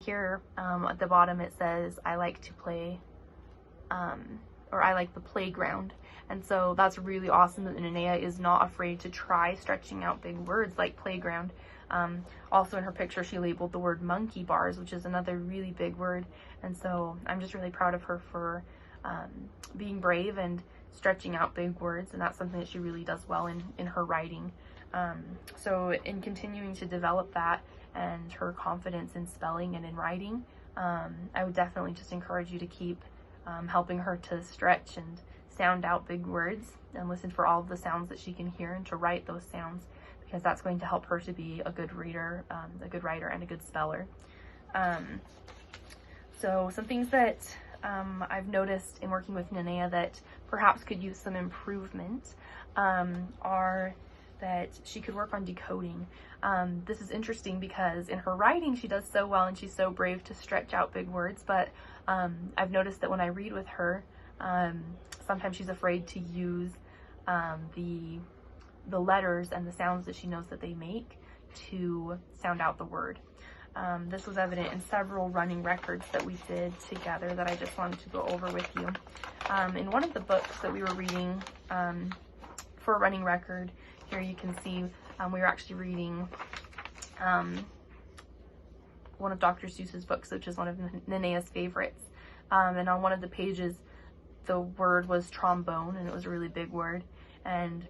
here at the bottom it says, I like to play, or I like the playground. And so that's really awesome that Nenea is not afraid to try stretching out big words like playground. Also in her picture, she labeled the word monkey bars, which is another really big word. And so I'm just really proud of her for being brave and stretching out big words. And that's something that she really does well in her writing. So in continuing to develop that and her confidence in spelling and in writing, I would definitely just encourage you to keep helping her to stretch and sound out big words and listen for all of the sounds that she can hear and to write those sounds, because that's going to help her to be a good reader, a good writer, and a good speller. So some things that I've noticed in working with Nenea that perhaps could use some improvement are that she could work on decoding. This is interesting because in her writing she does so well and she's so brave to stretch out big words, but I've noticed that when I read with her, sometimes she's afraid to use the letters and the sounds that she knows that they make to sound out the word. This was evident in several running records that we did together that I just wanted to go over with you. In one of the books that we were reading for a running record, here you can see we were actually reading one of Dr. Seuss's books, which is one of Nenea's favorites. And on one of the pages, the word was trombone, and it was a really big word. And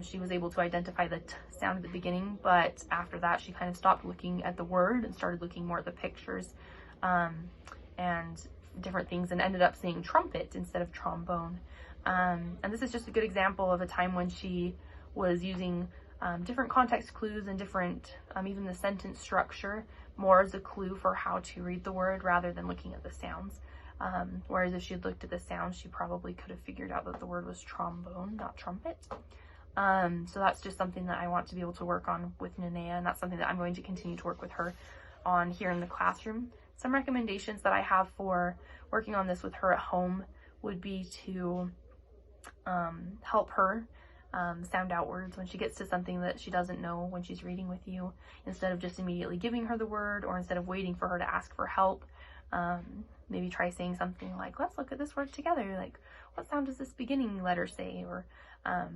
she was able to identify the t sound at the beginning, but after that she kind of stopped looking at the word and started looking more at the pictures and different things, and ended up saying trumpet instead of trombone. And this is just a good example of a time when she was using different context clues and different, even the sentence structure, more as a clue for how to read the word rather than looking at the sounds. Whereas if she had looked at the sounds, she probably could have figured out that the word was trombone, not trumpet. So that's just something that I want to be able to work on with Nenea, and that's something that I'm going to continue to work with her on here in the classroom. Some recommendations that I have for working on this with her at home would be to help her sound out words when she gets to something that she doesn't know when she's reading with you. Instead of just immediately giving her the word, or instead of waiting for her to ask for help, maybe try saying something like, let's look at this word together, like, what sound does this beginning letter say, or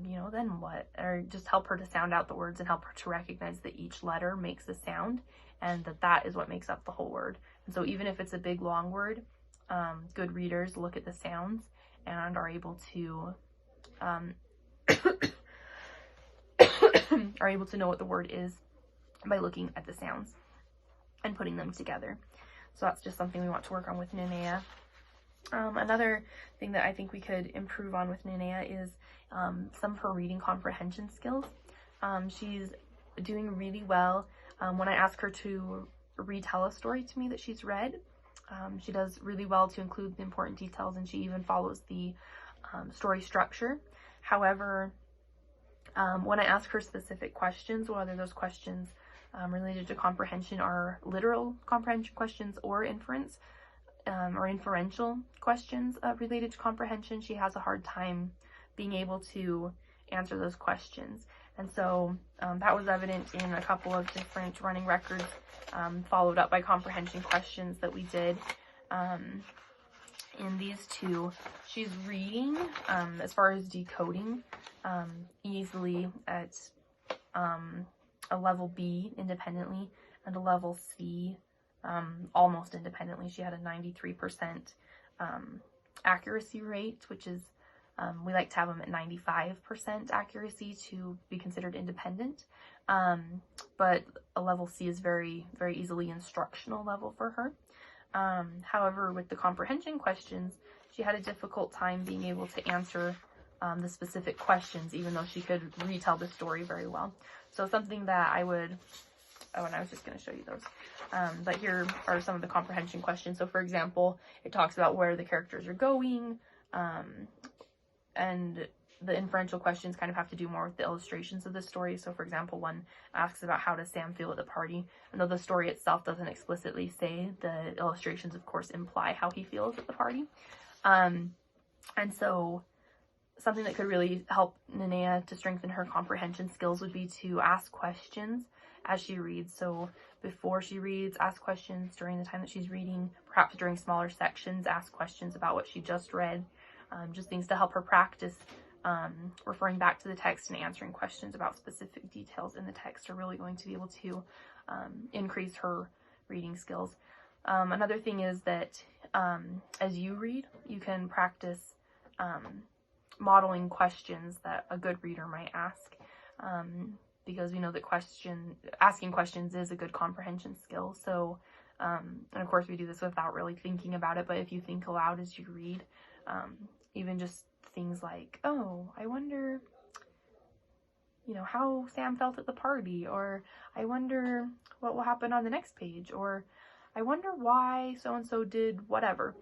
you know, then what? Or just help her to sound out the words and help her to recognize that each letter makes a sound and that that is what makes up the whole word. And so even if it's a big long word, good readers look at the sounds and are able to are able to know what the word is by looking at the sounds and putting them together. So that's just something we want to work on with Nenea. Another thing that I think we could improve on with Nenea is some of her reading comprehension skills. She's doing really well. When I ask her to retell a story to me that she's read, she does really well to include the important details, and she even follows the story structure. However, when I ask her specific questions, whether those questions related to comprehension are literal comprehension questions or inference or inferential questions related to comprehension, she has a hard time being able to answer those questions. And so that was evident in a couple of different running records, followed up by comprehension questions that we did. In these two, she's reading, as far as decoding, easily at a level B independently and a level C almost independently. She had a 93% accuracy rate, which is, we like to have them at 95% accuracy to be considered independent. But a level C is very, very easily instructional level for her. However, with the comprehension questions, she had a difficult time being able to answer the specific questions, even though she could retell the story very well. So something that I would, oh, and I was just going to show you those. But here are some of the comprehension questions. So for example, it talks about where the characters are going, and the inferential questions kind of have to do more with the illustrations of the story. So for example, one asks about how does Sam feel at the party, and though the story itself doesn't explicitly say, the illustrations of course imply how he feels at the party. And so something that could really help Nenea to strengthen her comprehension skills would be to ask questions as she reads. So before she reads, ask questions during the time that she's reading, perhaps during smaller sections, ask questions about what she just read, just things to help her practice referring back to the text and answering questions about specific details in the text are really going to be able to increase her reading skills. Another thing is that as you read, you can practice modeling questions that a good reader might ask, because we know that asking questions is a good comprehension skill. So, and of course we do this without really thinking about it, but if you think aloud as you read, even just things like, oh, I wonder, how Sam felt at the party, or I wonder what will happen on the next page, or I wonder why so-and-so did whatever.